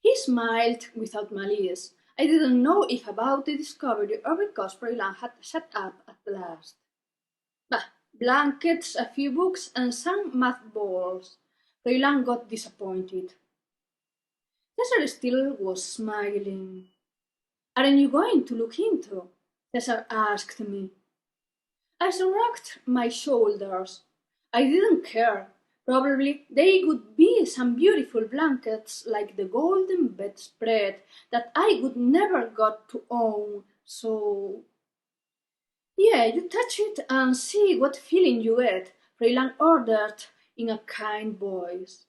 He smiled without malice. I didn't know if about the discovery or because Froilan had shut up at last. Bah, blankets, a few books, and some math balls. Froilan got disappointed. Cesar still was smiling. Aren't you going to look into? Cesar asked me. I shrugged my shoulders. I didn't care. Probably they would be some beautiful blankets like the golden bedspread that I would never got to own, so... Yeah, you touch it and see what feeling you get, Freyland ordered in a kind voice.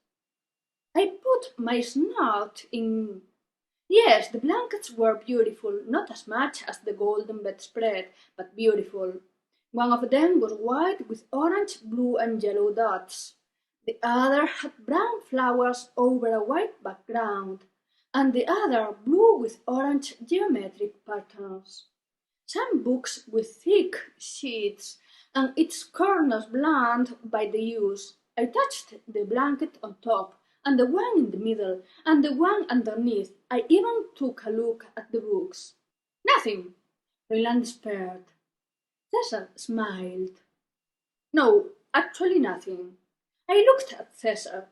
I put my snout in. Yes, the blankets were beautiful, not as much as the golden bedspread, but beautiful. One of them was white with orange, blue, and yellow dots. The other had brown flowers over a white background, and the other blue with orange geometric patterns. Some books with thick sheets, and its corners blunt by the use. I touched the blanket on top, and the one in the middle, and the one underneath. I even took a look at the books. Nothing, Roland despaired. Cesar smiled. No, actually nothing. I looked at Cesar.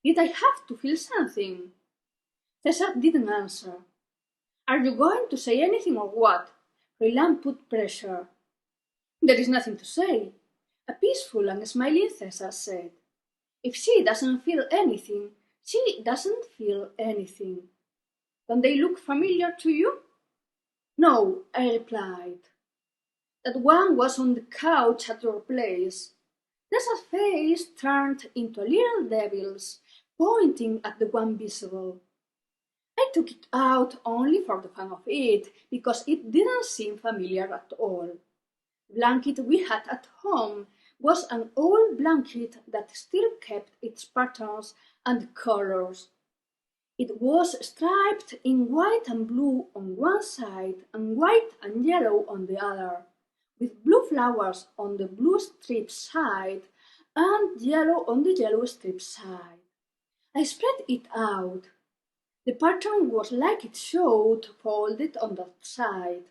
Did I have to feel something? Cesar didn't answer. Are you going to say anything or what? Roland put pressure. There is nothing to say, a peaceful and smiling Cesar said. If she doesn't feel anything, she doesn't feel anything. Don't they look familiar to you? No, I replied. That one was on the couch at your place. Cesa's face turned into a little devil's, pointing at the one visible. I took it out only for the fun of it, because it didn't seem familiar at all. The blanket we had at home was an old blanket that still kept its patterns and colors. It was striped in white and blue on one side and white and yellow on the other, with blue flowers on the blue striped side and yellow on the yellow striped side. I spread it out. The pattern was like it showed folded on that side.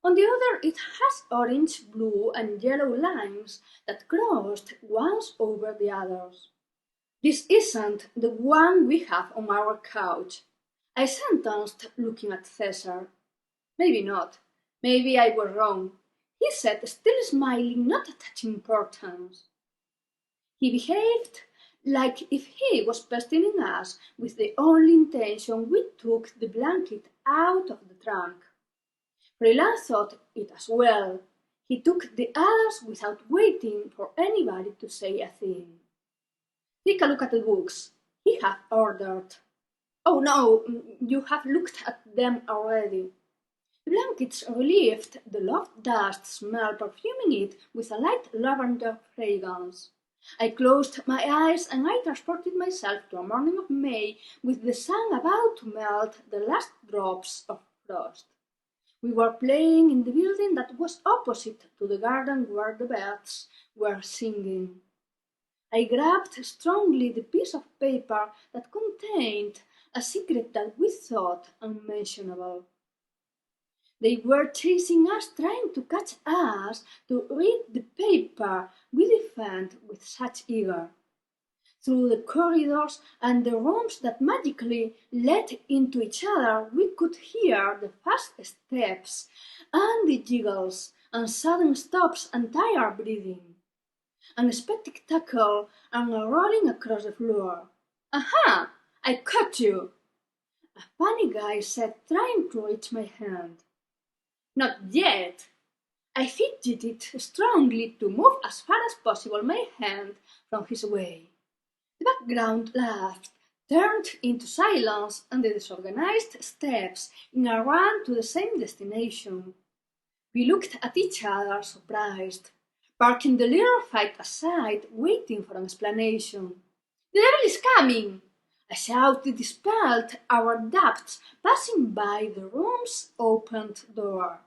On the other it has orange, blue, and yellow lines that crossed once over the others. This isn't the one we have on our couch, I sentenced, looking at Cesar. Maybe not. Maybe I was wrong, he said, still smiling, not attaching importance. He behaved like if he was pestering us with the only intention we took the blanket out of the trunk. Freeland thought it as well. He took the others without waiting for anybody to say a thing. Take a look at the books, he had ordered. Oh no, you have looked at them already. The blankets relieved the loft dust smell, perfuming it with a light lavender fragrance. I closed my eyes and I transported myself to a morning of May with the sun about to melt the last drops of frost. We were playing in the building that was opposite to the garden where the birds were singing. I grabbed strongly the piece of paper that contained a secret that we thought unmentionable. They were chasing us, trying to catch us to read the paper we defend with such eager. Through the corridors and the rooms that magically led into each other, we could hear the fast steps and the jiggles and sudden stops and tired breathing, and a spectacle and a rolling across the floor. Aha! I caught you! A funny guy said, trying to reach my hand. Not yet! I fidgeted strongly to move as far as possible my hand from his way. The background laughed, turned into silence, and the disorganized steps in a run to the same destination. We looked at each other, surprised, parking the little fight aside, waiting for an explanation. The devil is coming! A shout dispelled our doubts, passing by the room's opened door.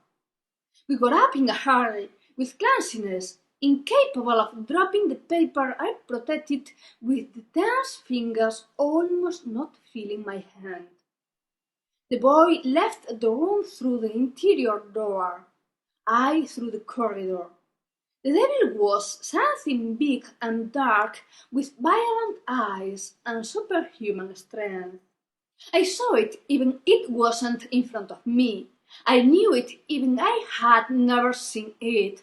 We got up in a hurry, with clumsiness. Incapable of dropping the paper, I protected with the tense fingers, almost not feeling my hand. The boy left the room through the interior door, I through the corridor. The devil was something big and dark, with violent eyes and superhuman strength. I saw it even it wasn't in front of me. I knew it even I had never seen it.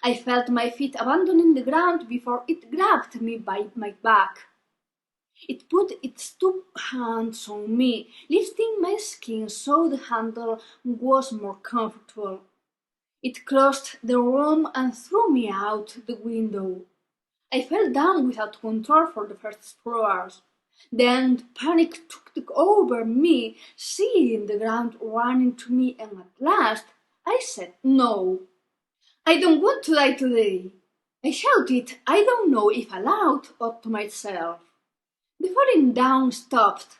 I felt my feet abandoning the ground before it grabbed me by my back. It put its two hands on me, lifting my skin so the handle was more comfortable. It crossed the room and threw me out the window. I fell down without control for the first 2 hours. Then panic took over me, seeing the ground running to me, and at last I said no. I don't want to die today. I shouted, I don't know if aloud or to myself. The falling down stopped.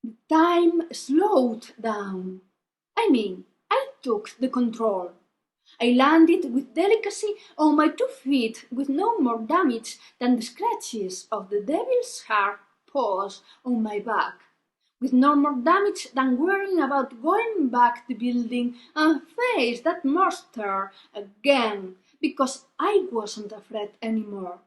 The time slowed down. I took the control. I landed with delicacy on my 2 feet with no more damage than the scratches of the devil's sharp paws on my back, with no more damage than worrying about going back to the building and face that monster again, because I wasn't afraid anymore.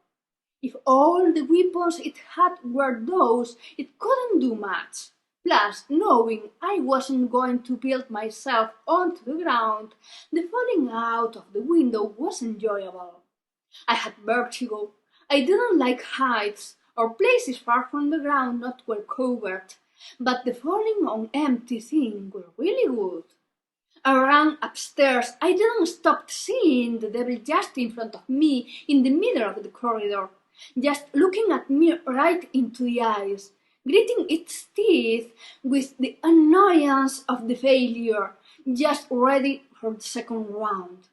If all the weapons it had were those, it couldn't do much. Plus, knowing I wasn't going to build myself onto the ground, the falling out of the window was enjoyable. I had vertigo. I didn't like heights or places far from the ground not well covered, but the falling on empty things were really good. I ran upstairs. I didn't stop seeing the devil just in front of me in the middle of the corridor, just looking at me right into the eyes, gritting its teeth with the annoyance of the failure, just ready for the second round.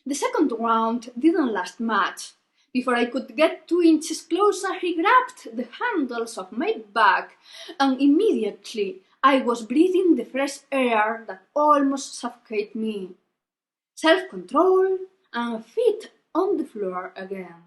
The second round didn't last much. Before I could get 2 inches closer, he grabbed the handles of my bag, and immediately I was breathing the fresh air that almost suffocated me. Self-control and feet on the floor again.